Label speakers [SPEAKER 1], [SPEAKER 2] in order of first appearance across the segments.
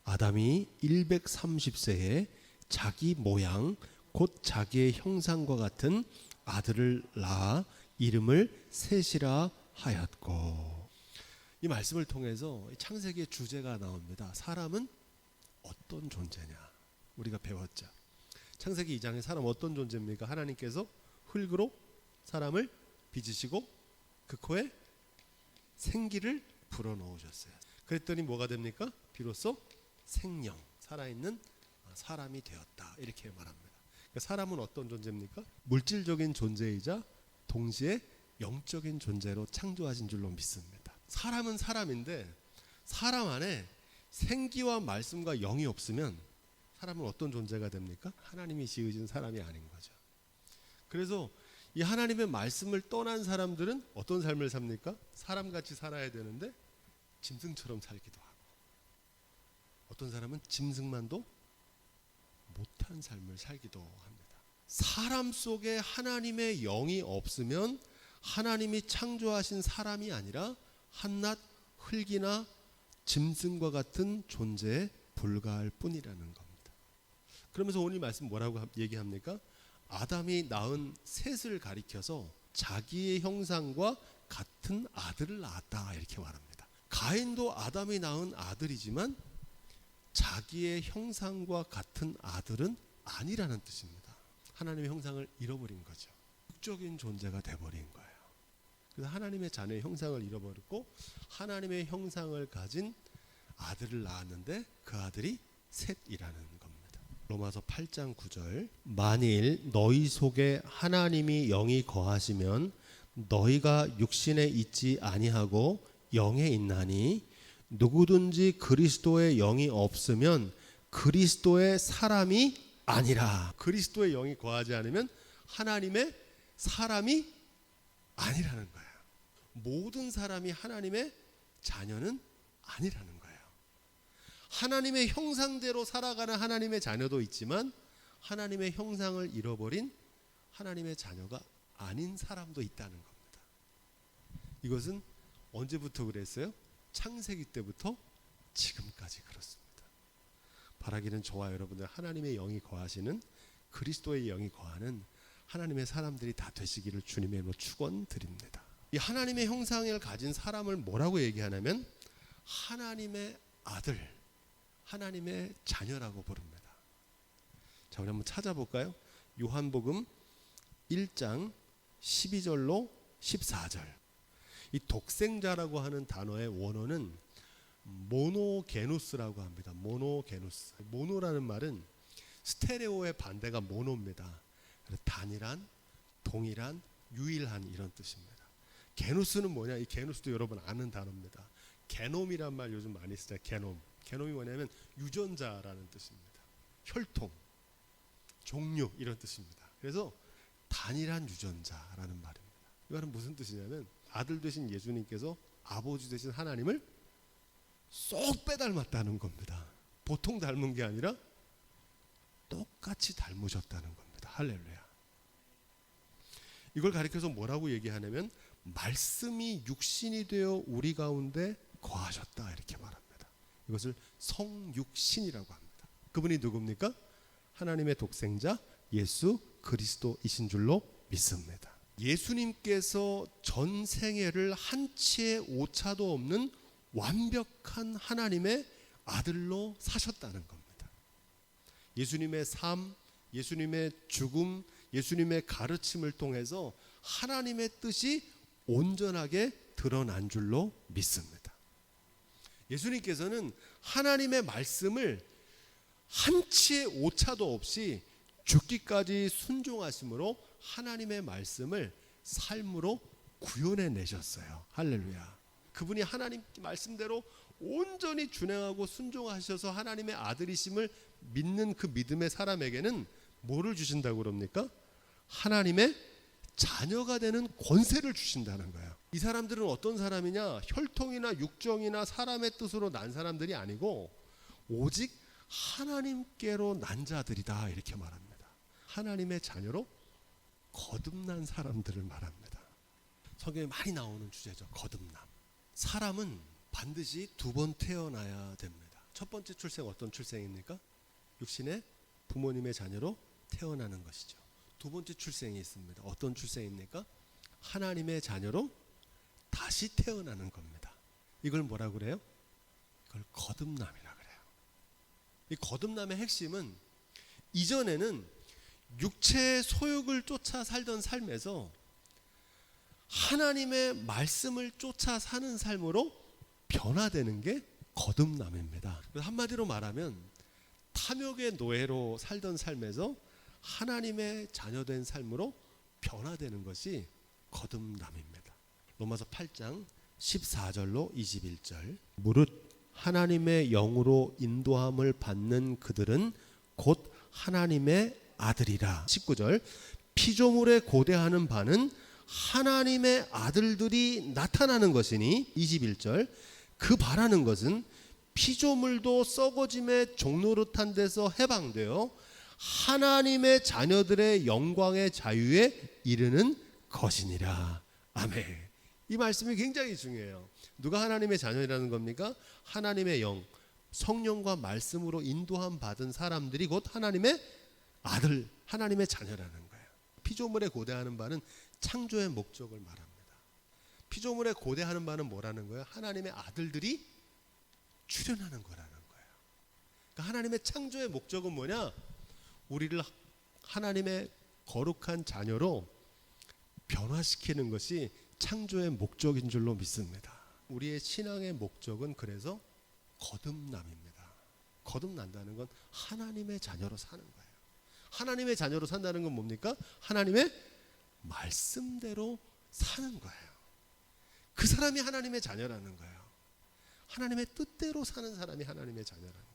[SPEAKER 1] 아담이 130세에 자기 모양 곧 자기의 형상과 같은 아들을 낳아 이름을 셋이라 하였고. 이 말씀을 통해서 창세기의 주제가 나옵니다. 사람은 어떤 존재냐. 우리가 배웠죠. 창세기 2장에 사람 어떤 존재입니까? 하나님께서 흙으로 사람을 빚으시고 그 코에 생기를 불어넣으셨어요. 그랬더니 뭐가 됩니까? 비로소 생명, 살아있는 사람이 되었다. 이렇게 말합니다. 그러니까 사람은 어떤 존재입니까? 물질적인 존재이자 동시에 영적인 존재로 창조하신 줄로 믿습니다. 사람은 사람인데 사람 안에 생기와 말씀과 영이 없으면 사람은 어떤 존재가 됩니까? 하나님이 지으신 사람이 아닌 거죠. 그래서 이 하나님의 말씀을 떠난 사람들은 어떤 삶을 삽니까? 사람같이 살아야 되는데 짐승처럼 살기도 하고, 어떤 사람은 짐승만도 못한 삶을 살기도 합니다. 사람 속에 하나님의 영이 없으면 하나님이 창조하신 사람이 아니라 한낱 흙이나 짐승과 같은 존재에 불과할 뿐이라는 겁니다. 그러면서 오늘 말씀 뭐라고 얘기합니까? 아담이 낳은 셋을 가리켜서 자기의 형상과 같은 아들을 낳았다 이렇게 말합니다. 가인도 아담이 낳은 아들이지만 자기의 형상과 같은 아들은 아니라는 뜻입니다. 하나님의 형상을 잃어버린 거죠. 육적인 존재가 돼버린 거예요. 그래서 하나님의 자녀의 형상을 잃어버렸고 하나님의 형상을 가진 아들을 낳았는데 그 아들이 셋이라는 겁니다. 로마서 8장 9절 만일 너희 속에 하나님이 영이 거하시면 너희가 육신에 있지 아니하고 영에 있나니 누구든지 그리스도의 영이 없으면 그리스도의 사람이 아니라. 그리스도의 영이 거하지 않으면 하나님의 사람이 아니라는 거예요. 모든 사람이 하나님의 자녀는 아니라는 거예요. 하나님의 형상대로 살아가는 하나님의 자녀도 있지만 하나님의 형상을 잃어버린 하나님의 자녀가 아닌 사람도 있다는 겁니다. 이것은 언제부터 그랬어요? 창세기 때부터 지금까지 그렇습니다. 바라기는 저와 여러분들 하나님의 영이 거하시는, 그리스도의 영이 거하는 하나님의 사람들이 다 되시기를 주님의 이름으로 축원드립니다. 이 하나님의 형상을 가진 사람을 뭐라고 얘기하냐면 하나님의 아들, 하나님의 자녀라고 부릅니다. 자, 우리 한번 찾아볼까요? 요한복음 1장 12절로 14절. 이 독생자라고 하는 단어의 원어는 모노게누스라고 합니다. 모노게누스. 모노라는 말은 스테레오의 반대가 모노입니다. 단일한, 동일한, 유일한 이런 뜻입니다. 게누스는 뭐냐? 이 게누스도 여러분 아는 단어입니다. 게놈이란 말 요즘 많이 쓰잖아요. 게놈. 게놈이 뭐냐면 유전자라는 뜻입니다. 혈통, 종류 이런 뜻입니다. 그래서 단일한 유전자라는 말입니다. 이거는 무슨 뜻이냐면 아들 되신 예수님께서 아버지 되신 하나님을 쏙 빼닮았다는 겁니다. 보통 닮은 게 아니라 똑같이 닮으셨다는 겁니다. 할렐루야. 이걸 가리켜서 뭐라고 얘기하냐면 말씀이 육신이 되어 우리 가운데 거하셨다 이렇게 말합니다. 이것을 성육신이라고 합니다. 그분이 누굽니까? 하나님의 독생자 예수 그리스도이신 줄로 믿습니다. 예수님께서 전 생애를 한치의 오차도 없는 완벽한 하나님의 아들로 사셨다는 겁니다. 예수님의 삶, 예수님의 죽음, 예수님의 가르침을 통해서 하나님의 뜻이 온전하게 드러난 줄로 믿습니다. 예수님께서는 하나님의 말씀을 한치의 오차도 없이 죽기까지 순종하심으로 하나님의 말씀을 삶으로 구현해 내셨어요. 할렐루야. 그분이 하나님 말씀대로 온전히 준행하고 순종하셔서 하나님의 아들이심을 믿는 그 믿음의 사람에게는 뭐를 주신다고 그럽니까? 하나님의 자녀가 되는 권세를 주신다는 거예요. 이 사람들은 어떤 사람이냐? 혈통이나 육정이나 사람의 뜻으로 난 사람들이 아니고 오직 하나님께로 난 자들이다 이렇게 말합니다. 하나님의 자녀로 거듭난 사람들을 말합니다. 성경에 많이 나오는 주제죠. 거듭남. 사람은 반드시 두 번 태어나야 됩니다. 첫 번째 출생 어떤 출생입니까? 육신의 부모님의 자녀로 태어나는 것이죠. 두 번째 출생이 있습니다. 어떤 출생입니까? 하나님의 자녀로 다시 태어나는 겁니다. 이걸 뭐라고 그래요? 이걸 거듭남이라고 그래요. 이 거듭남의 핵심은 이전에는 육체의 소욕을 쫓아 살던 삶에서 하나님의 말씀을 쫓아 사는 삶으로 변화되는 게 거듭남입니다. 한마디로 말하면 탐욕의 노예로 살던 삶에서 하나님의 자녀된 삶으로 변화되는 것이 거듭남입니다. 로마서 8장 14절로 21절. 무릇 하나님의 영으로 인도함을 받는 그들은 곧 하나님의 아들이라. 19절. 피조물에 고대하는 바는 하나님의 아들들이 나타나는 것이니. 21절. 그 바라는 것은 피조물도 썩어짐의 종노릇한 데서 해방되어 하나님의 자녀들의 영광의 자유에 이르는 것이니라. 아멘. 이 말씀이 굉장히 중요해요. 누가 하나님의 자녀라는 겁니까? 하나님의 영, 성령과 말씀으로 인도함 받은 사람들이 곧 하나님의 아들, 하나님의 자녀라는 거예요. 피조물에 고대하는 바는 창조의 목적을 말합니다. 피조물에 고대하는 바는 뭐라는 거예요? 하나님의 아들들이 출현하는 거라는 거예요. 그러니까 하나님의 창조의 목적은 뭐냐? 우리를 하나님의 거룩한 자녀로 변화시키는 것이 창조의 목적인 줄로 믿습니다. 우리의 신앙의 목적은 그래서 거듭남입니다. 거듭난다는 건 하나님의 자녀로 사는 거예요. 하나님의 자녀로 산다는 건 뭡니까? 하나님의 말씀대로 사는 거예요. 그 사람이 하나님의 자녀라는 거예요. 하나님의 뜻대로 사는 사람이 하나님의 자녀라는 겁니다.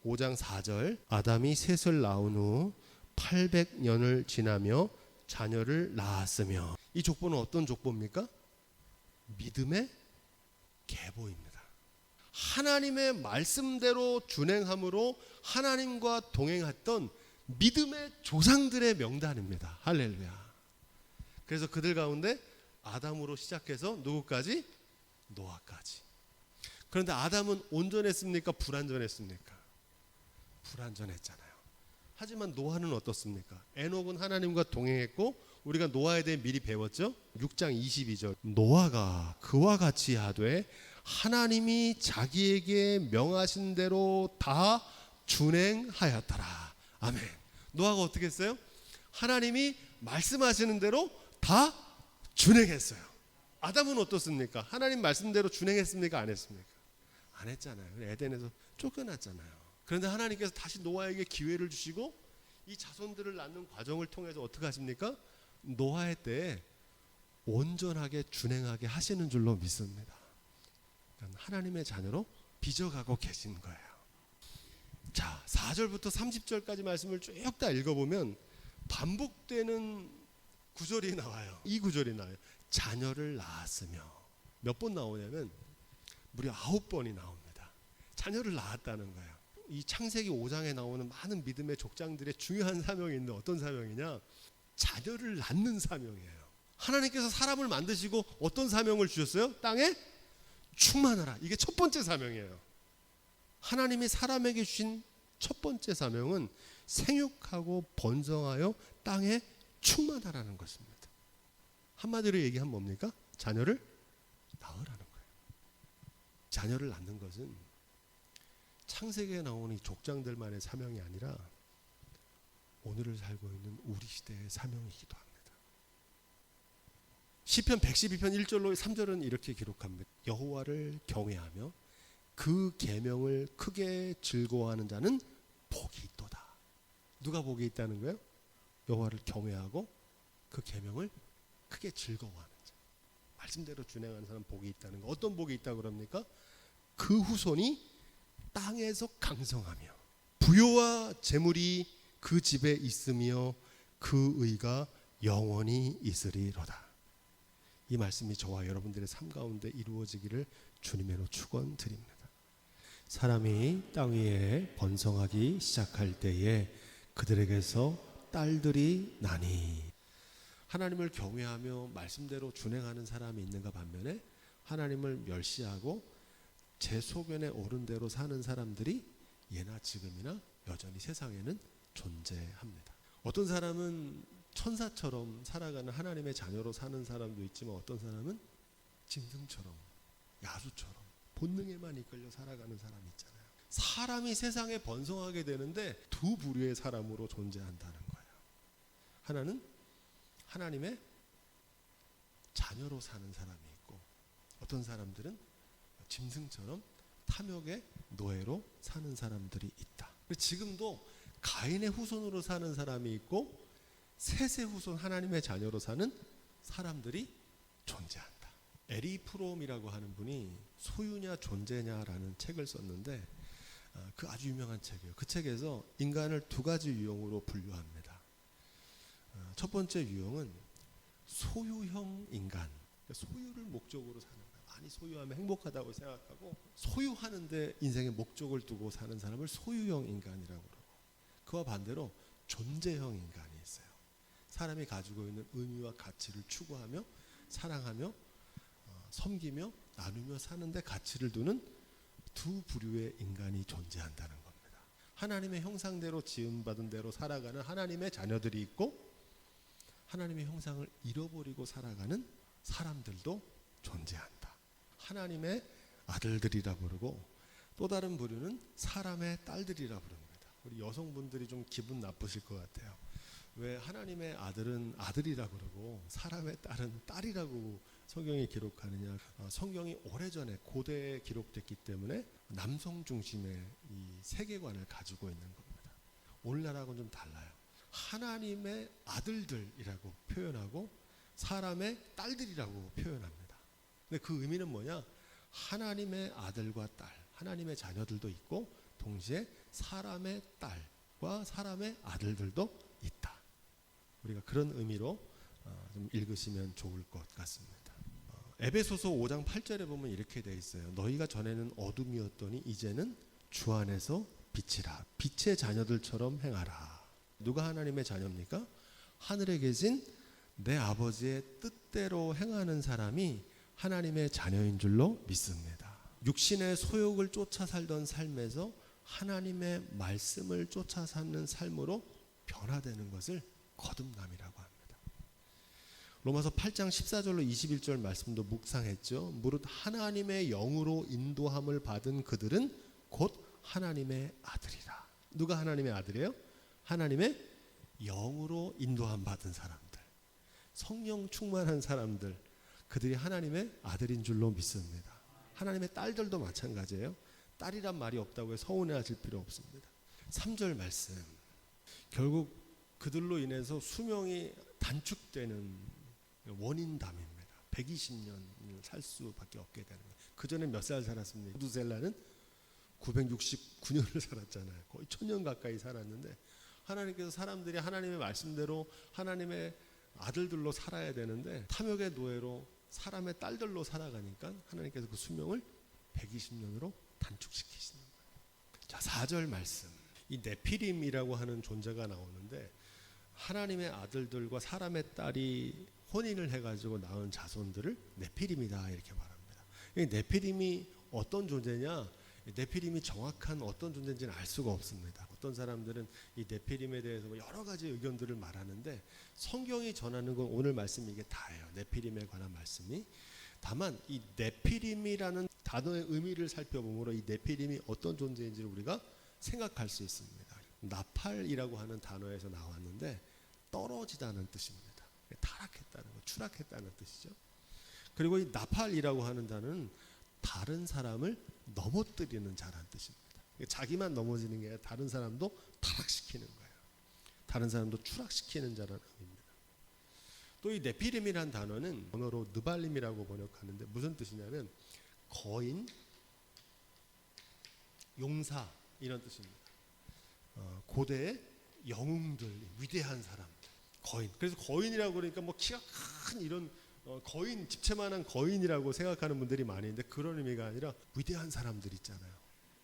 [SPEAKER 1] 5장 4절. 아담이 셋을 낳은 후 800년을 지나며 자녀를 낳았으며. 이 족보는 어떤 족보입니까? 믿음의 계보입니다. 하나님의 말씀대로 준행함으로 하나님과 동행했던 믿음의 조상들의 명단입니다. 할렐루야. 그래서 그들 가운데 아담으로 시작해서 누구까지? 노아까지. 그런데 아담은 온전했습니까? 불완전했습니까? 불완전했잖아요. 하지만 노아는 어떻습니까? 에녹은 하나님과 동행했고 우리가 노아에 대해 미리 배웠죠? 6장 22절. 노아가 그와 같이 하되 하나님이 자기에게 명하신 대로 다 준행하였더라. 아멘. 노아가 어떻게 했어요? 하나님이 말씀하시는 대로 다 준행했어요. 아담은 어떻습니까? 하나님 말씀대로 준행했습니까? 안 했습니까? 안 했잖아요. 에덴에서 쫓겨났잖아요. 그런데 하나님께서 다시 노아에게 기회를 주시고 이 자손들을 낳는 과정을 통해서 어떻게 하십니까? 노아의 때에 온전하게 준행하게 하시는 줄로 믿습니다. 그러니까 하나님의 자녀로 빚어가고 계신 거예요. 자, 4절부터 30절까지 말씀을 쭉 다 읽어보면 반복되는 구절이 나와요. 이 구절이 나와요. 자녀를 낳았으며. 몇 번 나오냐면 무려 9번이 나옵니다. 자녀를 낳았다는 거예요. 이 창세기 5장에 나오는 많은 믿음의 족장들의 중요한 사명이 있는데 어떤 사명이냐? 자녀를 낳는 사명이에요. 하나님께서 사람을 만드시고 어떤 사명을 주셨어요? 땅에 충만하라. 이게 첫 번째 사명이에요. 하나님이 사람에게 주신 첫 번째 사명은 생육하고 번성하여 땅에 충만하라는 것입니다. 한마디로 얘기하면 뭡니까? 자녀를 낳으라는 거예요. 자녀를 낳는 것은 창세기에 나오는 이 족장들만의 사명이 아니라 오늘을 살고 있는 우리 시대의 사명이기도 합니다. 시편 112편 1절로 3절은 이렇게 기록합니다. 여호와를 경외하며 그 계명을 크게 즐거워하는 자는 복이 있도다. 누가 복이 있다는 거예요? 여호와를 경외하고 그 계명을 크게 즐거워하는 자. 말씀대로 준행하는 사람 복이 있다는 거. 어떤 복이 있다고 그럽니까? 그 후손이 땅에서 강성하며 부요와 재물이 그 집에 있으며 그 의가 영원히 있으리로다. 이 말씀이 저와 여러분들의 삶 가운데 이루어지기를 주님으로 축원드립니다. 사람이 땅 위에 번성하기 시작할 때에 그들에게서 딸들이 나니. 하나님을 경외하며 말씀대로 준행하는 사람이 있는가 반면에 하나님을 멸시하고 제 소견에 옳은 대로 사는 사람들이 예나 지금이나 여전히 세상에는 존재합니다. 어떤 사람은 천사처럼 살아가는 하나님의 자녀로 사는 사람도 있지만 어떤 사람은 짐승처럼, 야수처럼 본능에만 이끌려 살아가는 사람이 있잖아요. 사람이 세상에 번성하게 되는데 두 부류의 사람으로 존재한다는 거예요. 하나는 하나님의 자녀로 사는 사람이 있고, 어떤 사람들은 짐승처럼 탐욕의 노예로 사는 사람들이 있다. 지금도 가인의 후손으로 사는 사람이 있고 셋의 후손 하나님의 자녀로 사는 사람들이 존재한다. 에리 프롬이라고 하는 분이 소유냐 존재냐라는 책을 썼는데 그 아주 유명한 책이에요. 그 책에서 인간을 두 가지 유형으로 분류합니다. 첫 번째 유형은 소유형 인간, 소유를 목적으로 사는 거예요. 많이 소유하면 행복하다고 생각하고 소유하는데 인생의 목적을 두고 사는 사람을 소유형 인간이라고 그러고, 그와 반대로 존재형 인간이 있어요. 사람이 가지고 있는 의미와 가치를 추구하며 사랑하며 섬기며 나누며 사는데 가치를 두는 두 부류의 인간이 존재한다는 겁니다. 하나님의 형상대로 지음받은 대로 살아가는 하나님의 자녀들이 있고, 하나님의 형상을 잃어버리고 살아가는 사람들도 존재한다. 하나님의 아들들이라 부르고, 또 다른 부류는 사람의 딸들이라 부릅니다. 우리 여성분들이 좀 기분 나쁘실 것 같아요. 왜 하나님의 아들은 아들이라 그러고 사람의 딸은 딸이라고 성경이 기록하느냐. 성경이 오래전에 고대에 기록됐기 때문에 남성 중심의 이 세계관을 가지고 있는 겁니다. 오늘날하고는 좀 달라요. 하나님의 아들들이라고 표현하고 사람의 딸들이라고 표현합니다. 근데 그 의미는 뭐냐? 하나님의 아들과 딸, 하나님의 자녀들도 있고 동시에 사람의 딸과 사람의 아들들도 있다. 우리가 그런 의미로 좀 읽으시면 좋을 것 같습니다. 에베소서 5장 8절에 보면 이렇게 되어 있어요. 너희가 전에는 어둠이었더니 이제는 주 안에서 빛이라. 빛의 자녀들처럼 행하라. 누가 하나님의 자녀입니까? 하늘에 계신 내 아버지의 뜻대로 행하는 사람이 하나님의 자녀인 줄로 믿습니다. 육신의 소욕을 쫓아 살던 삶에서 하나님의 말씀을 쫓아 사는 삶으로 변화되는 것을 거듭남이라고 합니다. 로마서 8장 14절로 21절 말씀도 묵상했죠. 무릇 하나님의 영으로 인도함을 받은 그들은 곧 하나님의 아들이라. 누가 하나님의 아들이에요? 하나님의 영으로 인도함 받은 사람들, 성령 충만한 사람들, 그들이 하나님의 아들인 줄로 믿습니다. 하나님의 딸들도 마찬가지예요. 딸이란 말이 없다고 해서 서운해하실 필요 없습니다. 3절 말씀, 결국 그들로 인해서 수명이 단축되는 원인담입니다. 120년을 살 수밖에 없게 되는 거예요. 그 전에 몇 살 살았습니까? 두셀라는 969년을 살았잖아요. 거의 1000년 가까이 살았는데 하나님께서 사람들이 하나님의 말씀대로 하나님의 아들들로 살아야 되는데 탐욕의 노예로 사람의 딸들로 살아가니까 하나님께서 그 수명을 120년으로 단축시키시는 거예요. 자, 4절 말씀. 이 네피림이라고 하는 존재가 나오는데 하나님의 아들들과 사람의 딸이 혼인을 해가지고 낳은 자손들을 네피림이다 이렇게 말합니다. 이 네피림이 어떤 존재냐? 네피림이 정확한 어떤 존재인지는 알 수가 없습니다. 어떤 사람들은 이 네피림에 대해서 여러 가지 의견들을 말하는데 성경이 전하는 건 오늘 말씀이 이게 다예요. 네피림에 관한 말씀이. 다만 이 네피림이라는 단어의 의미를 살펴보므로 이 네피림이 어떤 존재인지를 우리가 생각할 수 있습니다. 나팔이라고 하는 단어에서 나왔는데 떨어지다는 뜻입니다. 타락했다는 거, 추락했다는 뜻이죠. 그리고 이 나팔이라고 하는 단어는 다른 사람을 넘어뜨리는 자라는 뜻입니다. 자기만 넘어지는 게 아니라 다른 사람도 타락시키는 거예요. 다른 사람도 추락시키는 자라는 의미입니다. 또 이 네피림이라는 단어는 언어로 느발림이라고 번역하는데 무슨 뜻이냐면 거인, 용사 이런 뜻입니다. 고대의 영웅들, 위대한 사람들, 거인. 그래서 거인이라고 그러니까 뭐 키가 큰 이런 거인, 집채만한 거인이라고 생각하는 분들이 많이 있는데 그런 의미가 아니라 위대한 사람들 있잖아요.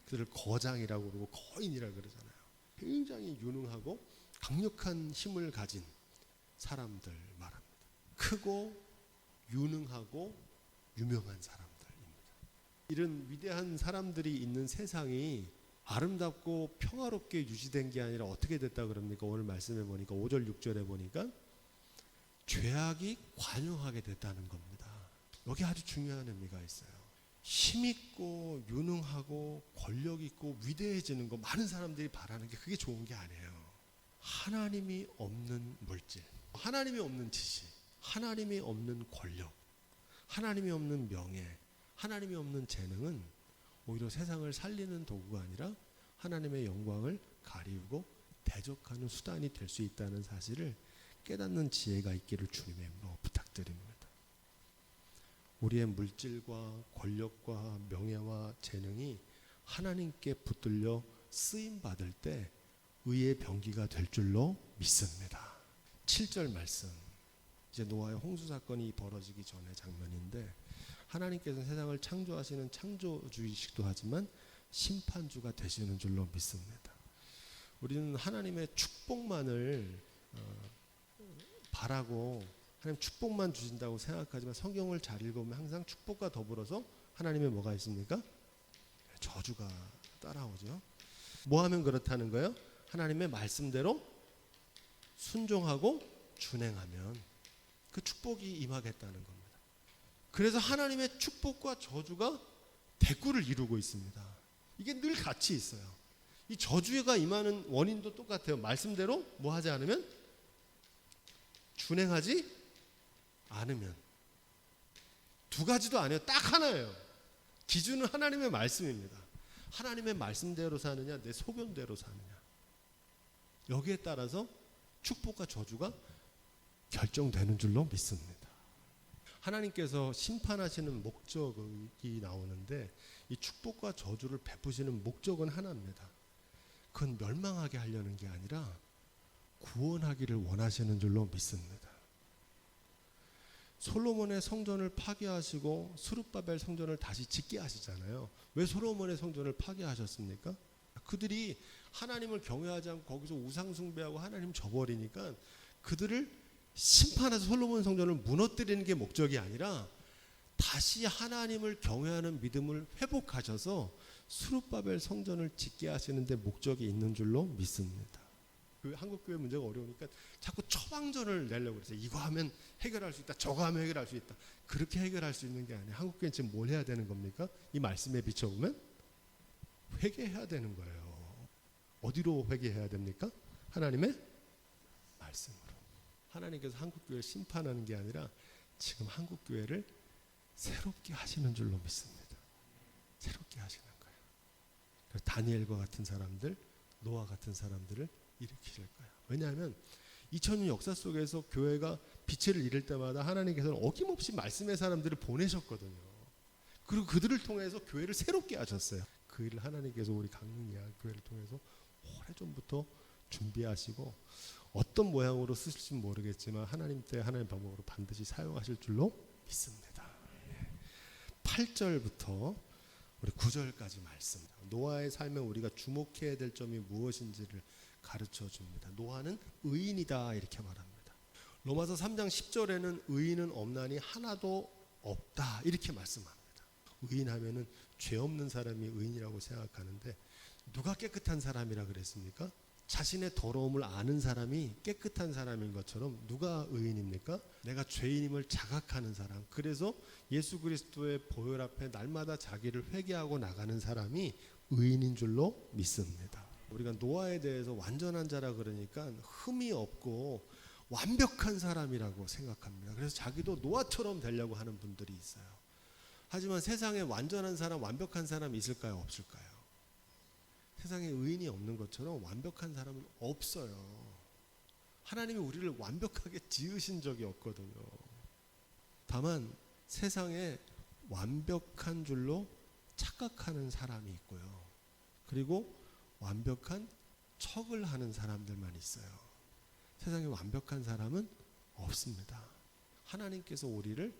[SPEAKER 1] 그들을 거장이라고 그러고 거인이라고 그러잖아요. 굉장히 유능하고 강력한 힘을 가진 사람들 말합니다. 크고 유능하고 유명한 사람들입니다. 이런 위대한 사람들이 있는 세상이 아름답고 평화롭게 유지된 게 아니라 어떻게 됐다 그럽니까? 오늘 말씀해 보니까 5절 6절에 보니까 죄악이 관영하게 됐다는 겁니다. 여기 아주 중요한 의미가 있어요. 힘있고 유능하고 권력있고 위대해지는 거, 많은 사람들이 바라는 게 그게 좋은 게 아니에요. 하나님이 없는 물질, 하나님이 없는 지식, 하나님이 없는 권력, 하나님이 없는 명예, 하나님이 없는 재능은 오히려 세상을 살리는 도구가 아니라 하나님의 영광을 가리우고 대적하는 수단이 될 수 있다는 사실을 깨닫는 지혜가 있기를 주님의 부탁드립니다. 우리의 물질과 권력과 명예와 재능이 하나님께 붙들려 쓰임 받을 때 의의 병기가 될 줄로 믿습니다. 7절 말씀, 이제 노아의 홍수 사건이 벌어지기 전의 장면인데, 하나님께서는 세상을 창조하시는 창조주이시기도 하지만 심판주가 되시는 줄로 믿습니다. 우리는 하나님의 축복만을 바라고 하나님 축복만 주신다고 생각하지만 성경을 잘 읽으면 항상 축복과 더불어서 하나님의 뭐가 있습니까? 저주가 따라오죠. 뭐 하면 그렇다는 거예요? 하나님의 말씀대로 순종하고 준행하면 그 축복이 임하겠다는 겁니다. 그래서 하나님의 축복과 저주가 대꾸를 이루고 있습니다. 이게 늘 같이 있어요. 이 저주가 임하는 원인도 똑같아요. 말씀대로 뭐 하지 않으면, 준행하지 않으면. 두 가지도 아니에요. 딱 하나예요. 기준은 하나님의 말씀입니다. 하나님의 말씀대로 사느냐, 내 소견대로 사느냐. 여기에 따라서 축복과 저주가 결정되는 줄로 믿습니다. 하나님께서 심판하시는 목적이 나오는데, 이 축복과 저주를 베푸시는 목적은 하나입니다. 그건 멸망하게 하려는 게 아니라 구원하기를 원하시는 줄로 믿습니다. 솔로몬의 성전을 파괴하시고 스룹바벨 성전을 다시 짓게 하시잖아요. 왜 솔로몬의 성전을 파괴하셨습니까? 그들이 하나님을 경외하지 않고 거기서 우상 숭배하고 하나님 저버리니까 그들을 심판해서 솔로몬 성전을 무너뜨리는 게 목적이 아니라 다시 하나님을 경외하는 믿음을 회복하셔서 스룹바벨 성전을 짓게 하시는 데 목적이 있는 줄로 믿습니다. 그 한국교회 문제가 어려우니까 자꾸 처방전을 내려고 그러세요. 이거 하면 해결할 수 있다, 저거 하면 해결할 수 있다. 그렇게 해결할 수 있는 게 아니에요. 한국교회는 지금 뭘 해야 되는 겁니까? 이 말씀에 비춰보면 회개해야 되는 거예요. 어디로 회개해야 됩니까? 하나님의 말씀으로. 하나님께서 한국교회를 심판하는 게 아니라 지금 한국교회를 새롭게 하시는 줄로 믿습니다. 새롭게 하시는 거예요. 그래서 다니엘과 같은 사람들, 노아 같은 사람들을 일으키실 거예요. 왜냐하면 2000년 역사 속에서 교회가 빛을 잃을 때마다 하나님께서는 어김없이 말씀의 사람들을 보내셨거든요. 그리고 그들을 통해서 교회를 새롭게 하셨어요. 그 일을 하나님께서 우리 강릉이야 교회를 통해서 오래전부터 준비하시고 어떤 모양으로 쓰실지는 모르겠지만 하나님 때 하나님 방법으로 반드시 사용하실 줄로 믿습니다. 8절부터 우리 9절까지 말씀. 노아의 삶에 우리가 주목해야 될 점이 무엇인지를 가르쳐 줍니다. 노아는 의인이다 이렇게 말합니다. 로마서 3장 10절에는 의인은 없나니 하나도 없다 이렇게 말씀합니다. 의인하면은 죄 없는 사람이 의인이라고 생각하는데 누가 깨끗한 사람이라 그랬습니까? 자신의 더러움을 아는 사람이 깨끗한 사람인 것처럼 누가 의인입니까? 내가 죄인임을 자각하는 사람. 그래서 예수 그리스도의 보혈 앞에 날마다 자기를 회개하고 나가는 사람이 의인인 줄로 믿습니다. 우리가 노아에 대해서 완전한 자라 그러니까 흠이 없고 완벽한 사람이라고 생각합니다. 그래서 자기도 노아처럼 되려고 하는 분들이 있어요. 하지만 세상에 완전한 사람, 완벽한 사람이 있을까요? 없을까요? 세상에 의인이 없는 것처럼 완벽한 사람은 없어요. 하나님이 우리를 완벽하게 지으신 적이 없거든요. 다만 세상에 완벽한 줄로 착각하는 사람이 있고요. 그리고 완벽한 척을 하는 사람들만 있어요. 세상에 완벽한 사람은 없습니다. 하나님께서 우리를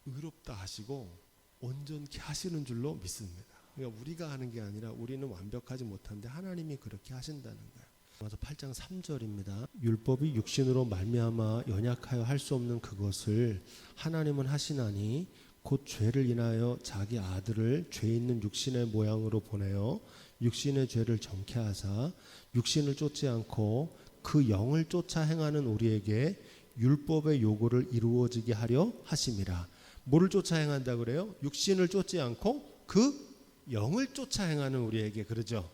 [SPEAKER 1] 의롭다 하시고 온전케 하시는 줄로 믿습니다. 그러니까 우리가 하는 게 아니라 우리는 완벽하지 못한데 하나님이 그렇게 하신다는 거예요. 로마서 8장 3절입니다. 율법이 육신으로 말미암아 연약하여 할 수 없는 그것을 하나님은 하시나니 곧 죄를 인하여 자기 아들을 죄 있는 육신의 모양으로 보내어 육신의 죄를 정케 하사 육신을 쫓지 않고 그 영을 쫓아 행하는 우리에게 율법의 요구를 이루어지게 하려 하심이라. 뭐를 쫓아 행한다 그래요? 육신을 쫓지 않고 그 영을 쫓아 행하는 우리에게. 그러죠?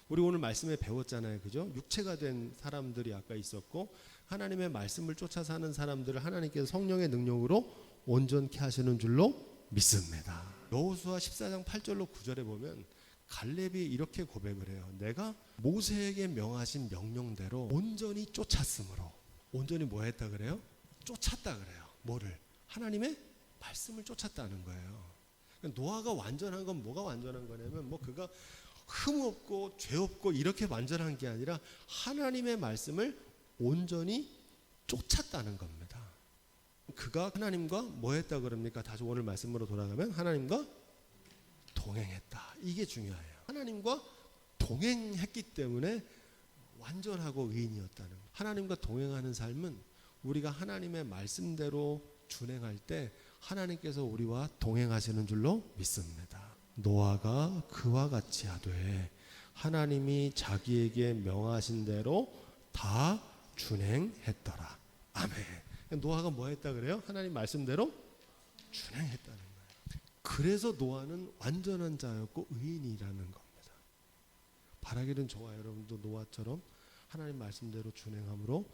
[SPEAKER 1] 우리 오늘 말씀에 배웠잖아요. 그죠? 육체가 된 사람들이 아까 있었고, 하나님의 말씀을 쫓아 사는 사람들을 하나님께서 성령의 능력으로 온전케 하시는 줄로 믿습니다. 여호수아 14장 8절로 9절에 보면 갈렙이 이렇게 고백을 해요. 내가 모세에게 명하신 명령대로 온전히 쫓았으므로. 온전히 뭐 했다 그래요? 쫓았다 그래요. 뭐를? 하나님의 말씀을 쫓았다는 거예요. 노아가 완전한 건 뭐가 완전한 거냐면 뭐 그가 흠 없고 죄 없고 이렇게 완전한 게 아니라 하나님의 말씀을 온전히 쫓았다는 겁니다. 그가 하나님과 뭐 했다 그럽니까? 다시 오늘 말씀으로 돌아가면 하나님과 동행했다. 이게 중요해요. 하나님과 동행했기 때문에 완전하고 의인이었다는 거예요. 하나님과 동행하는 삶은 우리가 하나님의 말씀대로 준행할 때 하나님께서 우리와 동행하시는 줄로 믿습니다. 노아가 그와 같이 하되 하나님이 자기에게 명하신 대로 다 준행했더라. 아멘. 노아가 뭐 했다 그래요? 하나님 말씀대로 준행했다는 거예요. 그래서 노아는 완전한 자였고 의인이라는 겁니다. 바라기는 저와 여러분도 노아처럼 하나님 말씀대로 준행함으로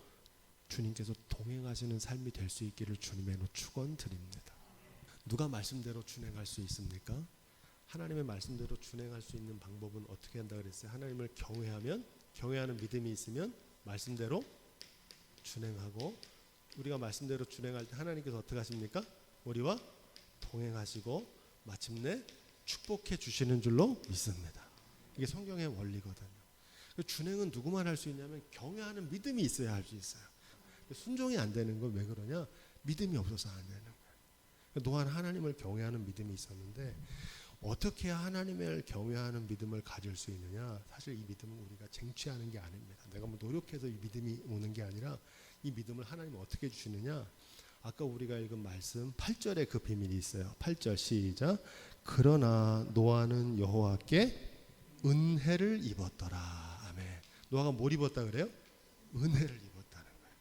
[SPEAKER 1] 주님께서 동행하시는 삶이 될 수 있기를 주님의 축원드립니다. 누가 말씀대로 준행할 수 있습니까? 하나님의 말씀대로 준행할 수 있는 방법은 어떻게 한다 그랬어요? 하나님을 경외하면, 경외하는 믿음이 있으면 말씀대로 준행하고, 우리가 말씀대로 준행할 때 하나님께서 어떻게 하십니까? 우리와 동행하시고 마침내 축복해 주시는 줄로 믿습니다. 이게 성경의 원리거든요. 준행은 누구만 할 수 있냐면 경외하는 믿음이 있어야 할 수 있어요. 순종이 안 되는 건 왜 그러냐? 믿음이 없어서 안 되는 거예요. 노아는 하나님을 경외하는 믿음이 있었는데 어떻게 하나님을 경외하는 믿음을 가질 수 있느냐? 사실 이 믿음은 우리가 쟁취하는 게 아닙니다. 내가 뭐 노력해서 이 믿음이 오는 게 아니라 이 믿음을 하나님은 어떻게 주시느냐? 아까 우리가 읽은 말씀 8절에 그 비밀이 있어요. 8절 시작. 그러나 노아는 여호와께 은혜를 입었더라. 아멘. 노아가 뭘 입었다 그래요? 은혜를 입었다는 거예요.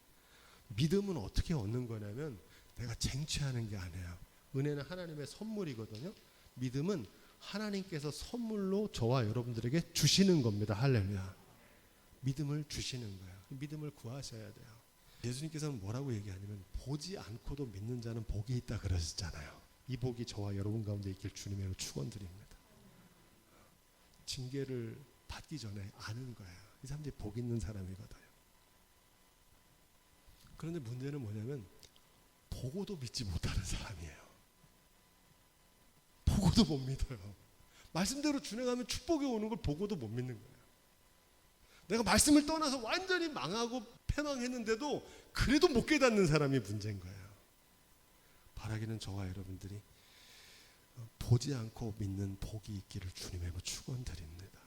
[SPEAKER 1] 믿음은 어떻게 얻는 거냐면 내가 쟁취하는 게 아니에요. 은혜는 하나님의 선물이거든요. 믿음은 하나님께서 선물로 저와 여러분들에게 주시는 겁니다. 할렐루야. 믿음을 주시는 거예요. 믿음을 구하셔야 돼요. 예수님께서는 뭐라고 얘기하냐면 보지 않고도 믿는 자는 복이 있다 그러셨잖아요. 이 복이 저와 여러분 가운데 있길 주님으로 축원드립니다. 징계를 받기 전에 아는 거예요. 이 사람들이 복 있는 사람이거든요. 그런데 문제는 뭐냐면 보고도 믿지 못하는 사람이에요. 보고도 못 믿어요. 말씀대로 준행하면 축복이 오는 걸 보고도 못 믿는 거예요. 내가 말씀을 떠나서 완전히 망하고 패망했는데도 그래도 못 깨닫는 사람이 문제인 거예요. 바라기는 저와 여러분들이 보지 않고 믿는 복이 있기를 주님의 축원드립니다.